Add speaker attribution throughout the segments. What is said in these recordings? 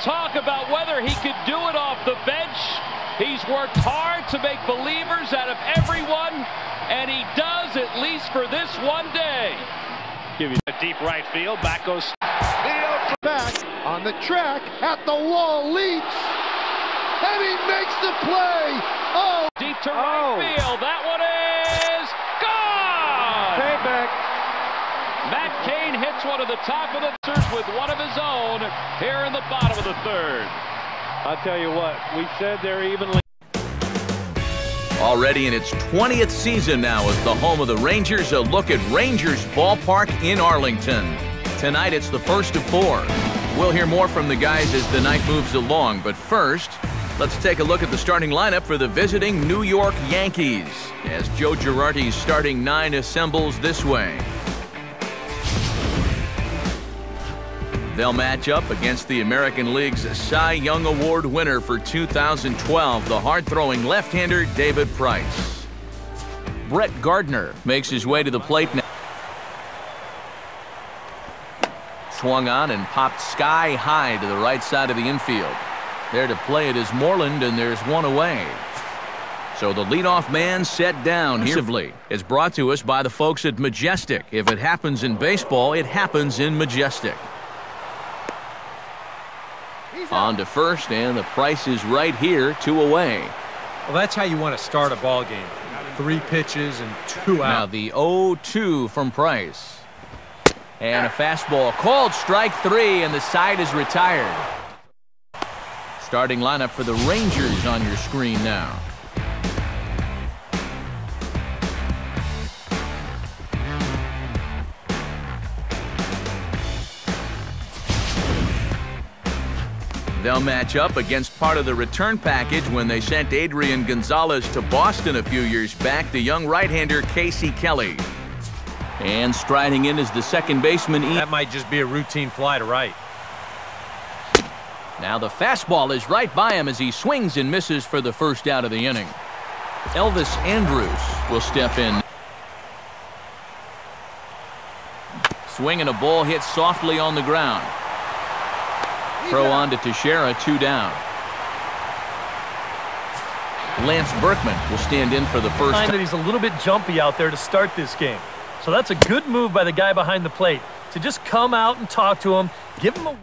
Speaker 1: talk about whether he could do it off the bench. He's worked hard to make believers out of everyone, and he does, at least for this one day.
Speaker 2: Give you a deep right field. Back goes
Speaker 3: back on the track at the wall, leaps, and he makes the play. Oh,
Speaker 1: deep to right field. That one is gone.
Speaker 3: Payback.
Speaker 1: Matt Cain hits one of the top of the third with one of his own here in the bottom of the third.
Speaker 2: I'll tell you what, we said they're evenly.
Speaker 4: Already in its 20th season now as the home of the Rangers, a look at Rangers Ballpark in Arlington. Tonight it's the first of 4. We'll hear more from the guys as the night moves along, but first, let's take a look at the starting lineup for the visiting New York Yankees as Joe Girardi's starting 9 assembles this way. They'll match up against the American League's Cy Young Award winner for 2012, the hard-throwing left-hander David Price. Brett Gardner makes his way to the plate now. Swung on and popped sky high to the right side of the infield. There to play it is Moreland, and there's one away. So the leadoff man set down here is brought to us by the folks at Majestic. If it happens in baseball, it happens in Majestic. On to first, and the Price is right here, 2 away.
Speaker 5: Well, that's how you want to start a ball game. 3 pitches and 2 out.
Speaker 4: Now the 0-2 from Price. And a fastball called strike 3, and the side is retired. Starting lineup for the Rangers on your screen now. They'll match up against part of the return package when they sent Adrian Gonzalez to Boston a few years back, the young right-hander Casey Kelly. And striding in is the second baseman.
Speaker 5: That might just be a routine fly to right.
Speaker 4: Now the fastball is right by him as he swings and misses for the first out of the inning. Elvis Andrus will step in. Swinging a ball hit softly on the ground. Throw on to Teixeira, 2 down. Lance Berkman will stand in for the first time.
Speaker 6: That he's a little bit jumpy out there to start this game. So that's a good move by the guy behind the plate to just come out and talk to him, give him a word.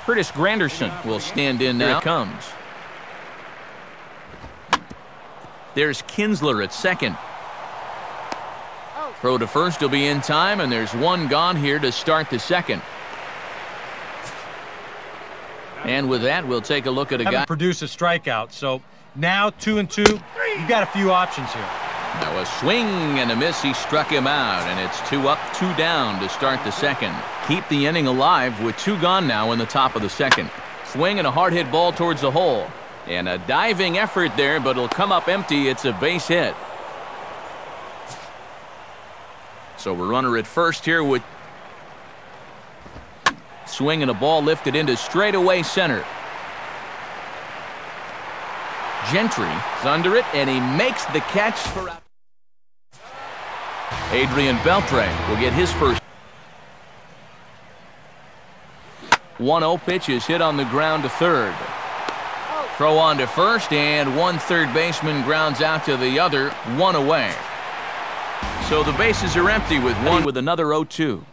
Speaker 4: Curtis Granderson will stand in now. Here it comes. There's Kinsler at second. Throw to first will be in time, and there's one gone here to start the second. And with that, we'll take a look at a guy.
Speaker 5: Produce a strikeout, so now 2 and 2. You've got a few options here.
Speaker 4: Now a swing and a miss. He struck him out, and it's 2 up, 2 down to start the second. Keep the inning alive with 2 gone now in the top of the second. Swing and a hard hit ball towards the hole. And a diving effort there, but it'll come up empty. It's a base hit. So we're runner at first here with swing and a ball lifted into straightaway center. Gentry is under it, and he makes the catch for out. Adrian Beltre will get his first. 1-0 pitch is hit on the ground to third. Throw on to first, and one third baseman grounds out to the other, 1 away. So the bases are empty with one with another 0-2.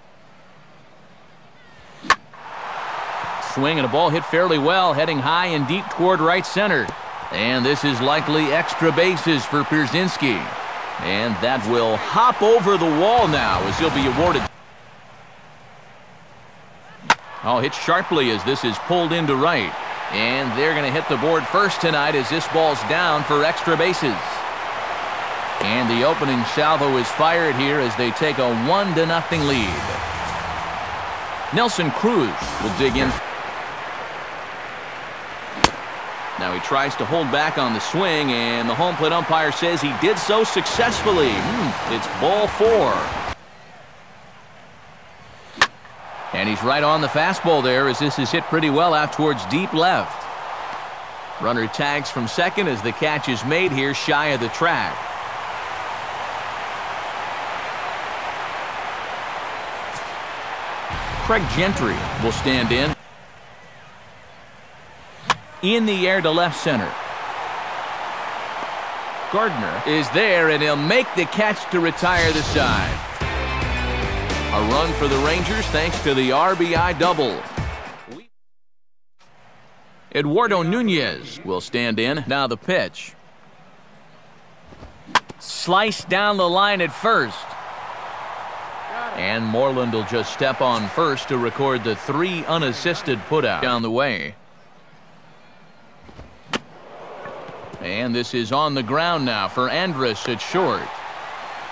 Speaker 4: Swing and a ball hit fairly well, heading high and deep toward right center. And this is likely extra bases for Pierzynski. And that will hop over the wall now as he'll be awarded. Oh, hit sharply as this is pulled into right. And they're going to hit the board first tonight as this ball's down for extra bases. And the opening salvo is fired here as they take a 1-0 lead. Nelson Cruz will dig in. Now he tries to hold back on the swing, and the home plate umpire says he did so successfully. It's ball 4. And he's right on the fastball there as this is hit pretty well out towards deep left. Runner tags from second as the catch is made here shy of the track. Craig Gentry will stand in. In the air to left center. Gardner is there, and he'll make the catch to retire the side. A run for the Rangers thanks to the RBI double. Eduardo Nunez will stand in. Now the pitch. Sliced down the line at first. And Moreland will just step on first to record the 3 unassisted putout down the way. And this is on the ground now for Andrus at short.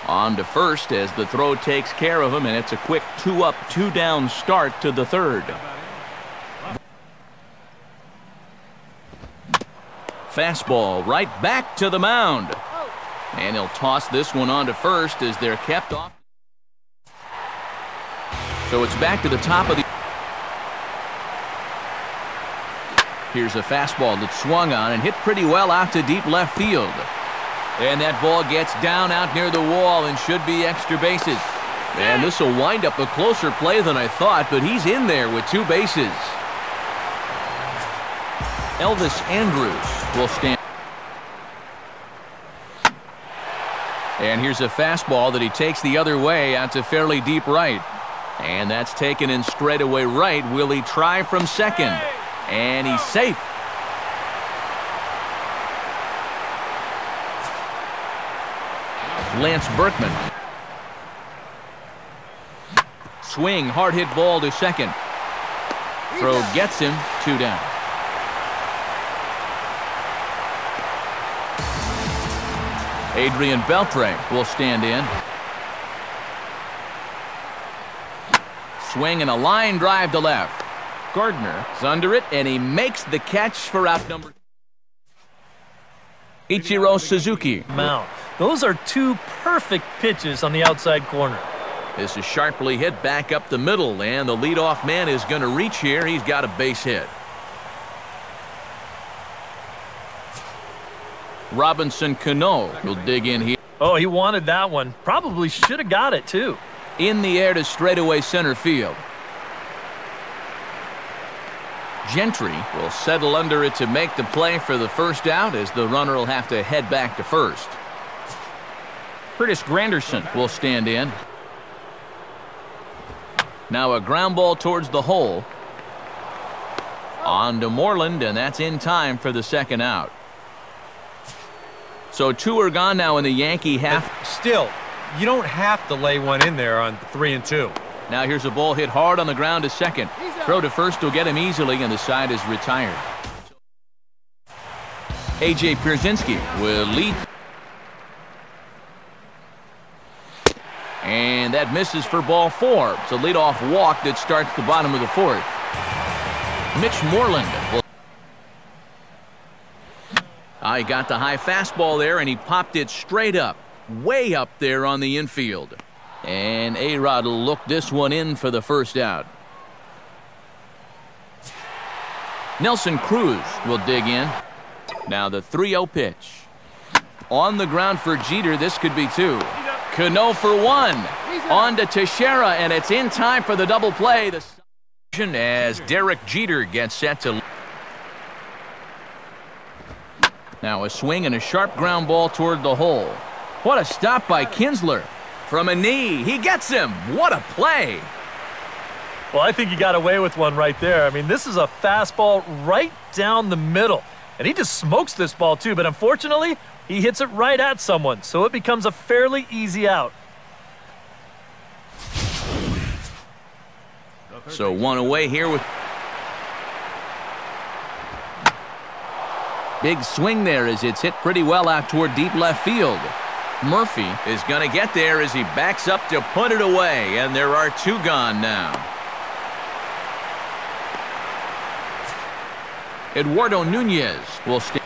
Speaker 4: On to first as the throw takes care of him, and it's a quick 2-up, 2-down start to the third. Fastball right back to the mound. And he'll toss this one on to first as they're kept off. So it's back to the top of the... Here's a fastball that swung on and hit pretty well out to deep left field. And that ball gets down out near the wall and should be extra bases. And this will wind up a closer play than I thought, but he's in there with 2 bases. Elvis Andrus will stand. And here's a fastball that he takes the other way out to fairly deep right. And that's taken in straightaway right. Will he try from second? And he's safe. Lance Berkman. Swing, hard hit ball to second. Throw gets him, 2 down. Adrian Beltre will stand in. Swing and a line drive to left. Gardner is under it, and he makes the catch for out number. Ichiro Suzuki.
Speaker 6: Mount. Those are 2 perfect pitches on the outside corner.
Speaker 4: This is sharply hit back up the middle, and the leadoff man is going to reach here. He's got a base hit. Robinson Cano will dig in here.
Speaker 6: Oh, he wanted that one. Probably should have got it, too.
Speaker 4: In the air to straightaway center field. Gentry will settle under it to make the play for the first out, as the runner will have to head back to first. Curtis Granderson will stand in. Now a ground ball towards the hole. On to Moreland, and that's in time for the second out. So 2 are gone now in the Yankee half.
Speaker 5: Still, you don't have to lay one in there on 3 and 2.
Speaker 4: Now here's a ball hit hard on the ground to second. Throw to first will get him easily, and the side is retired. A.J. Pierzynski will lead. And that misses for ball 4. It's a leadoff walk that starts the bottom of the 4th. Mitch Moreland will... He got the high fastball there, and he popped it straight up, way up there on the infield. And A-Rod will look this one in for the first out. Nelson Cruz will dig in. Now the 3-0 pitch. On the ground for Jeter, this could be 2. Cano for 1. On to Teixeira, and it's in time for the double play. As Derek Jeter gets set to... Now a swing and a sharp ground ball toward the hole. What a stop by Kinsler. From a knee, he gets him. What a play.
Speaker 6: Well, I think he got away with one right there. I mean, this is a fastball right down the middle. And he just smokes this ball, too. But unfortunately, he hits it right at someone. So it becomes a fairly easy out.
Speaker 4: So 1 away here with... Big swing there as it's hit pretty well out toward deep left field. Murphy is going to get there as he backs up to put it away. And there are 2 gone now. Eduardo Nunez will stand.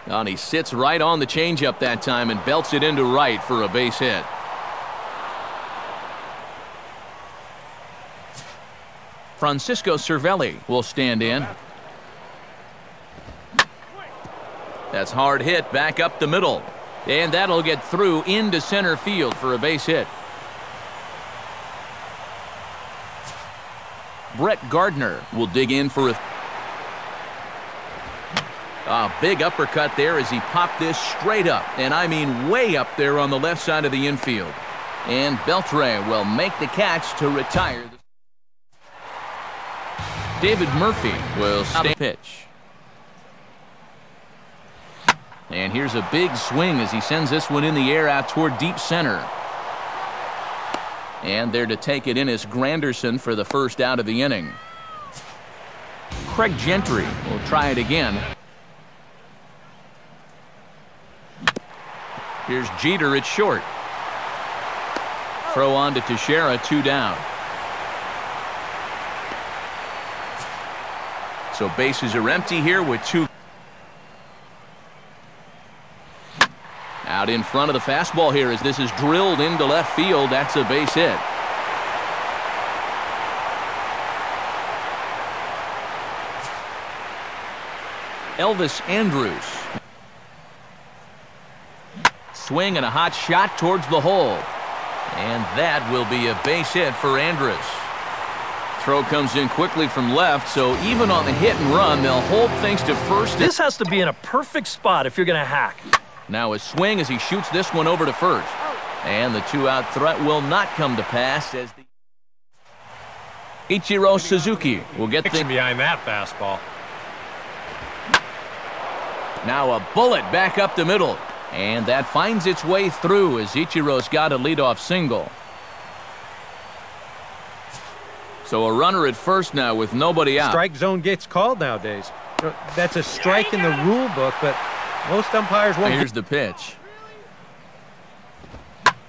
Speaker 4: And he sits right on the changeup that time and belts it into right for a base hit. Francisco Cervelli will stand in. That's hard hit back up the middle. And that'll get through into center field for a base hit. Brett Gardner will dig in for a big uppercut there as he popped this straight up, and I mean way up there on the left side of the infield. And Beltre will make the catch to retire. David Murphy will stay pitch. And here's a big swing as he sends this one in the air out toward deep center. And there to take it in is Granderson for the first out of the inning. Craig Gentry will try it again. Here's Jeter at short. Throw on to Teixeira, 2 down. So bases are empty here with 2. Out in front of the fastball here as this is drilled into left field. That's a base hit. Elvis Andrus. Swing and a hot shot towards the hole. And that will be a base hit for Andrus. Throw comes in quickly from left, so even on the hit and run, they'll hold things to first.
Speaker 6: This has to be in a perfect spot if you're going to hack.
Speaker 4: Now a swing as he shoots this one over to first. And the 2-out threat will not come to pass as the Ichiro Suzuki will get the
Speaker 5: behind that fastball.
Speaker 4: Now a bullet back up the middle. And that finds its way through as Ichiro's got a leadoff single. So a runner at first now with nobody out.
Speaker 5: Strike zone gets called nowadays. That's a strike in the rule book, but most umpires won't.
Speaker 4: Here's the pitch.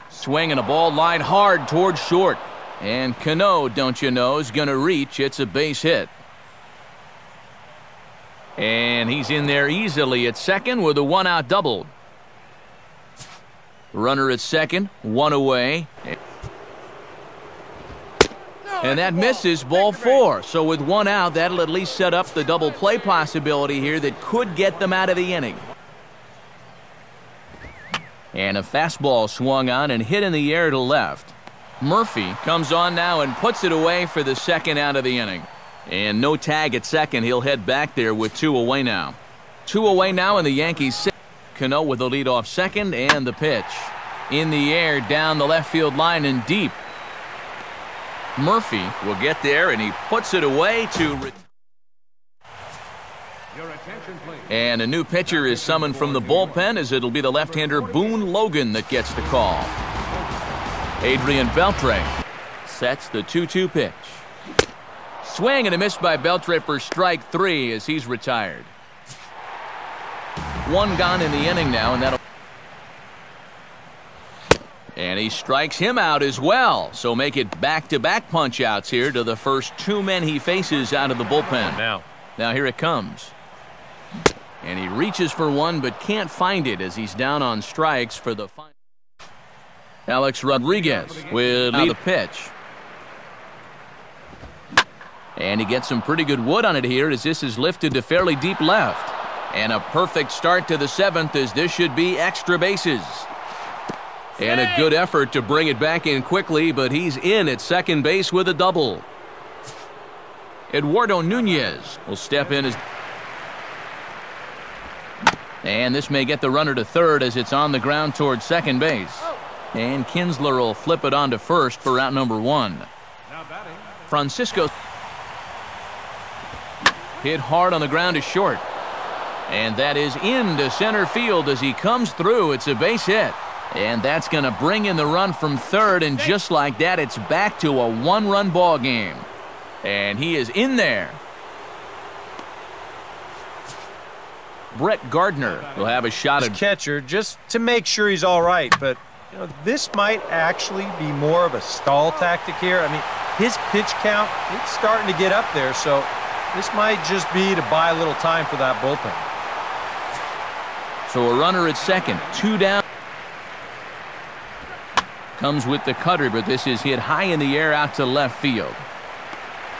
Speaker 4: Swing and a ball lined hard towards short. And Cano, don't you know, is going to reach. It's a base hit. And he's in there easily at second with a 1-out double. Runner at second, 1 away. And that misses, ball 4. So with 1 out, that'll at least set up the double play possibility here that could get them out of the inning. And a fastball swung on and hit in the air to left. Murphy comes on now and puts it away for the 2nd out of the inning. And no tag at second. He'll head back there with 2 away now. 2 away now in the Yankees. Cano with the lead off second, and the pitch. In the air down the left field line and deep. Murphy will get there, and he puts it away to. And a new pitcher is summoned from the bullpen as it'll be the left-hander Boone Logan that gets the call. Adrian Beltre sets the 2-2 pitch. Swing and a miss by Beltre for strike 3 as he's retired. 1 gone in the inning now, and that'll. And he strikes him out as well. So make it back-to-back punch-outs here to the first 2 men he faces out of the bullpen. Now here it comes. And he reaches for one but can't find it as he's down on strikes for the final. Alex Rodriguez will lead the pitch. And he gets some pretty good wood on it here as this is lifted to fairly deep left. And a perfect start to the 7th as this should be extra bases. And a good effort to bring it back in quickly, but he's in at second base with a double. Eduardo Nunez will step in as. And this may get the runner to third as it's on the ground towards second base. And Kinsler will flip it on to first for out number 1. Francisco hit hard on the ground to short. And that is into center field as he comes through. It's a base hit. And that's going to bring in the run from third, and just like that, it's back to a 1-run ball game. And he is in there. Brett Gardner will have a shot at
Speaker 5: catcher just to make sure he's all right. But you know, this might actually be more of a stall tactic here. I mean, his pitch count, it's starting to get up there, so this might just be to buy a little time for that bullpen.
Speaker 4: So a runner at second, 2 down. Comes with the cutter, but this is hit high in the air out to left field.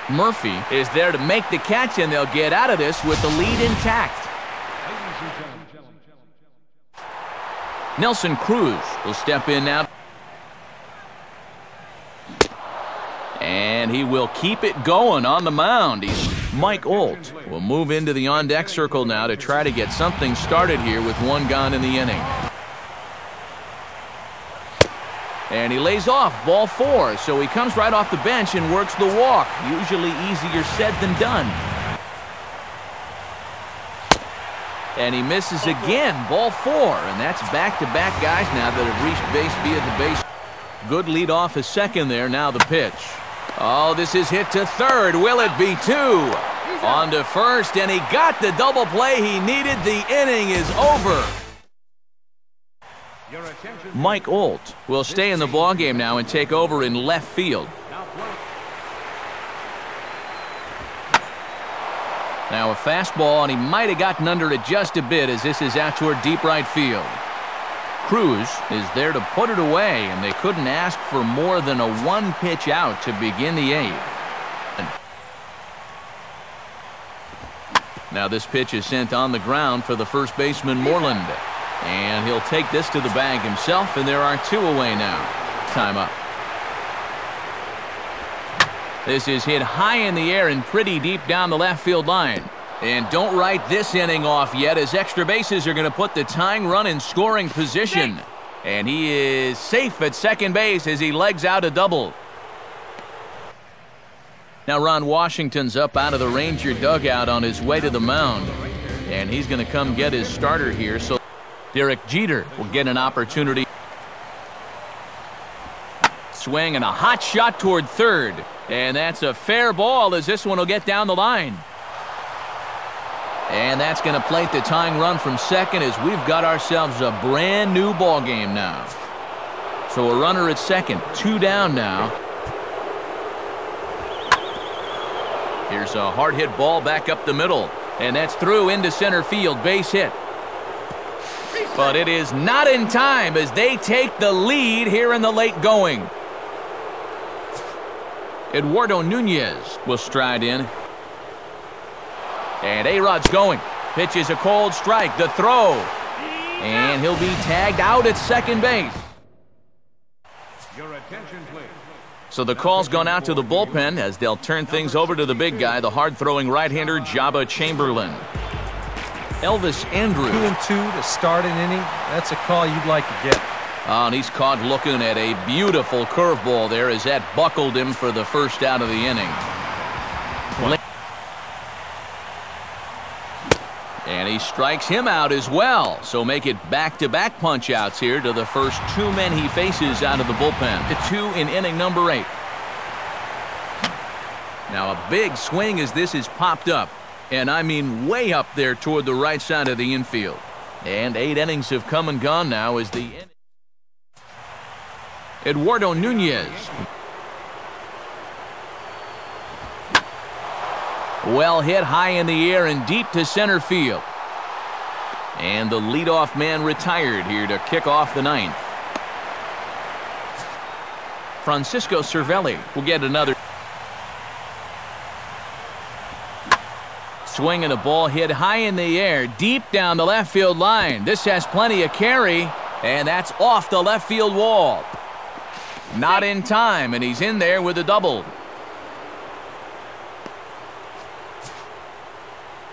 Speaker 4: Murphy is there to make the catch, and they'll get out of this with the lead intact. Nelson Cruz will step in now. And And he will keep it going on the mound. Mike Olt will move into the on-deck circle now to try to get something started here with one gone in the inning. And he lays off, ball 4, so he comes right off the bench and works the walk. Usually easier said than done. And he misses again, ball 4, and that's back-to-back guys now that have reached base via the base. Good lead off his second there, now the pitch. Oh, this is hit to third. Will it be 2? On to first, and he got the double play he needed. The inning is over. Mike Olt will stay in the ballgame now and take over in left field. Now a fastball, and he might have gotten under it just a bit as this is out toward deep right field. Cruz is there to put it away, and they couldn't ask for more than a 1-pitch out to begin the 8th. Now this pitch is sent on the ground for the first baseman Moreland. And he'll take this to the bag himself, and there are 2 away now. Time up. This is hit high in the air and pretty deep down the left field line. And don't write this inning off yet, as extra bases are going to put the tying run in scoring position. And he is safe at second base as he legs out a double. Now Ron Washington's up out of the Ranger dugout on his way to the mound. And he's going to come get his starter here. So Derek Jeter will get an opportunity. Swing and a hot shot toward third. And that's a fair ball as this one will get down the line. And that's going to plate the tying run from second as we've got ourselves a brand new ball game now. So a runner at second, 2 down now. Here's a hard hit ball back up the middle. And that's through into center field, base hit. But it is not in time as they take the lead here in the late going. Eduardo Nunez will stride in. And A-Rod's going. Pitch is a cold strike. The throw. And he'll be tagged out at second base.
Speaker 7: Your attention, please.
Speaker 4: So the call's gone out to the bullpen as they'll turn things over to the big guy, the hard-throwing right-hander Jabba Chamberlain. Elvis Andrews.
Speaker 5: 2-2 to start an inning. That's a call you'd like to get.
Speaker 4: Oh, and he's caught looking at a beautiful curveball there as that buckled him for the first out of the inning. And he strikes him out as well. So make it back-to-back punch-outs here to the first 2 men he faces out of the bullpen. The 2 in inning number 8. Now a big swing as this is popped up. And I mean way up there toward the right side of the infield. And 8 innings have come and gone now as the Eduardo Nunez. Well hit high in the air and deep to center field. And the leadoff man retired here to kick off the 9th. Francisco Cervelli will get another. Swing and a ball hit high in the air, deep down the left field line. This has plenty of carry, and that's off the left field wall. Not in time, and he's in there with a double.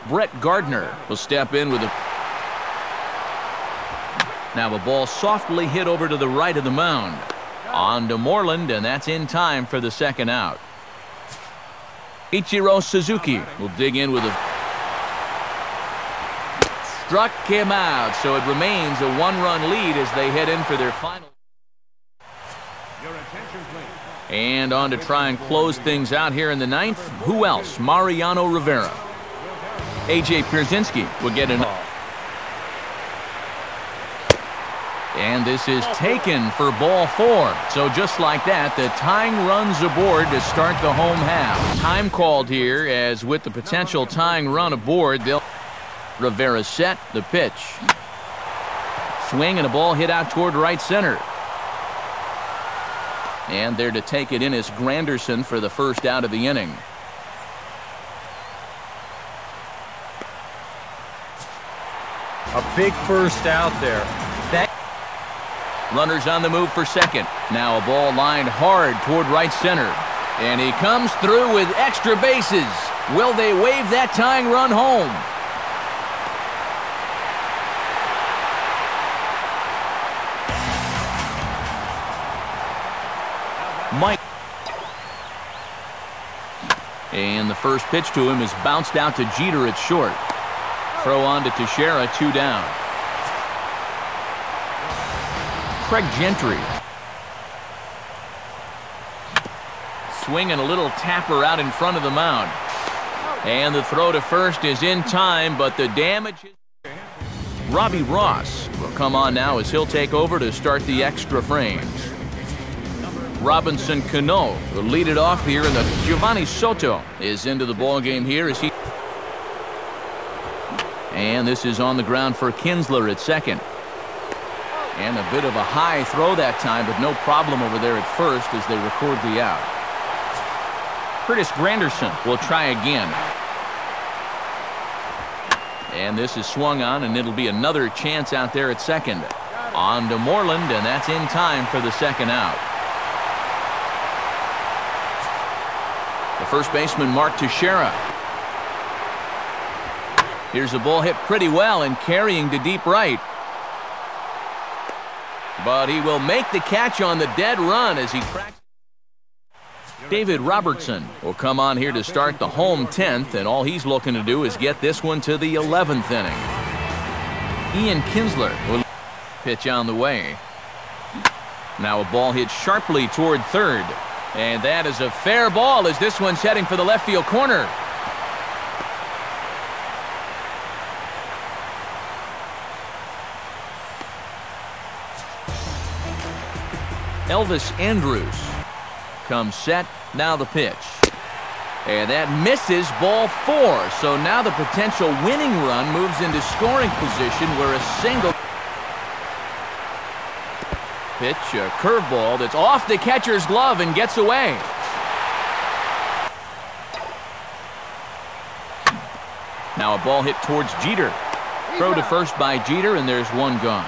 Speaker 4: Brett Gardner will step in with a. Now a ball softly hit over to the right of the mound. On to Moreland, and that's in time for the second out. Ichiro Suzuki will dig in with a. Struck him out, so it remains a 1-run lead as they head in for their final. And on to try and close things out here in the 9th. Who else? Mariano Rivera. A.J. Pierzynski will get an. And this is taken for ball 4. So just like that, the tying runs aboard to start the home half. Time called here as with the potential tying run aboard, they'll. Rivera set the pitch. Swing and a ball hit out toward right center. And there to take it in is Granderson for the first out of the inning.
Speaker 5: A big first out there.
Speaker 4: Runners on the move for second. Now a ball lined hard toward right center. And he comes through with extra bases. Will they wave that tying run home? Mike. And the first pitch to him is bounced out to Jeter at short. Throw on to Teixeira, 2 down. Craig Gentry. Swinging a little tapper out in front of the mound. And the throw to first is in time, but the damage is... Robbie Ross will come on now as he'll take over to start the extra frames. Robinson Cano will lead it off here, and the Giovanni Soto is into the ball game here as he... And this is on the ground for Kinsler at second. And a bit of a high throw that time, but no problem over there at first as they record the out. Curtis Granderson will try again. And this is swung on, and it'll be another chance out there at second. On to Moreland, and that's in time for the second out. The first baseman, Mark Teixeira. Here's a ball hit pretty well and carrying to deep right. But he will make the catch on the dead run as he cracks. David Robertson will come on here to start the home 10th, and all he's looking to do is get this one to the 11th inning. Ian Kinsler will pitch on the way. Now a ball hit sharply toward third. And that is a fair ball as this one's heading for the left field corner. Elvis Andrus comes set. Now the pitch. And that misses, ball 4. So now the potential winning run moves into scoring position where a single... Pitch, a curveball that's off the catcher's glove and gets away. Now a ball hit towards Jeter. Throw to first by Jeter, and there's one gone.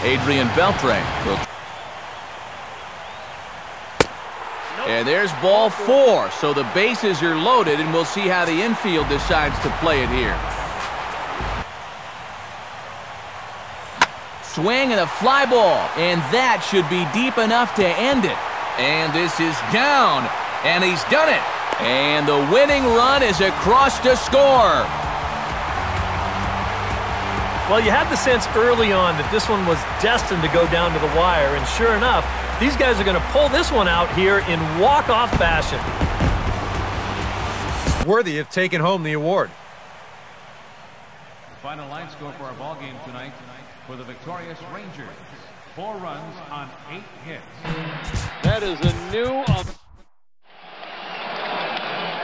Speaker 4: Adrian Beltre. And there's ball 4. So the bases are loaded, and we'll see how the infield decides to play it here. Swing and a fly ball, and that should be deep enough to end it. And this is down, and he's done it. And the winning run is across to score.
Speaker 6: Well, you had the sense early on that this one was destined to go down to the wire, and sure enough, these guys are going to pull this one out here in walk-off fashion.
Speaker 5: Worthy of taking home the award.
Speaker 7: Final line score for our ball game tonight for the victorious Rangers. 4 runs on 8 hits.
Speaker 3: That is a new...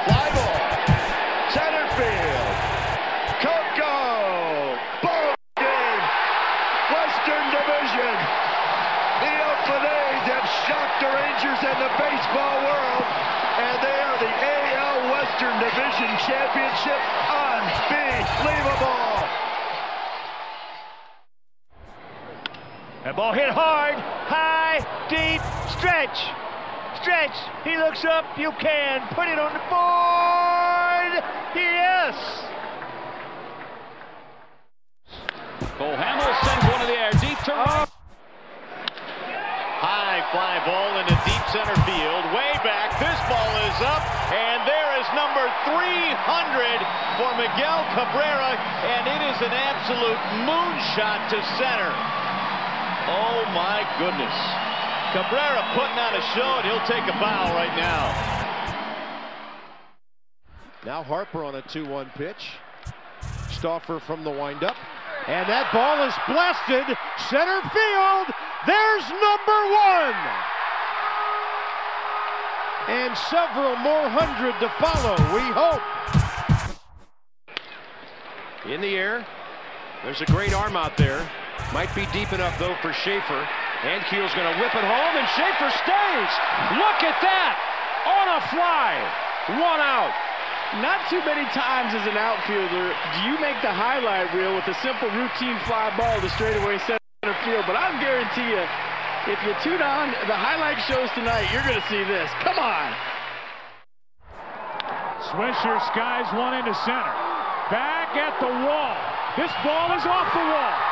Speaker 3: Fly ball. Center field. Coco. Ball game. Western Division. The Oakland A's have shocked the Rangers and the baseball world. And they are the AL Western Division Championship. Unbelievable. That ball hit hard, high, deep, stretch. Stretch. He looks up. You can put it on the board. Yes.
Speaker 1: Cole Hamill sends one in the air deep to right.
Speaker 8: High fly ball into deep center field. Way back. This ball is up. And there is number 300 for Miguel Cabrera. And it is an absolute moonshot to center. Oh, my goodness. Cabrera putting on a show, and he'll take a bow right now.
Speaker 3: Now Harper on a 2-1 pitch. Stauffer from the windup. And that ball is blasted. Center field. There's number 1. And several more hundred to follow, we hope. In the air. There's a great arm out there. Might be deep enough, though, for Schaefer. Ankiel's going to whip it home, and Schaefer stays. Look at that. On a fly. 1 out.
Speaker 9: Not too many times as an outfielder do you make the highlight reel with a simple routine fly ball to straightaway center field, but I guarantee you If you tune on the highlight shows tonight, you're going to see this. Come on.
Speaker 10: Swisher skies one into center. Back at the wall. This ball is off the wall.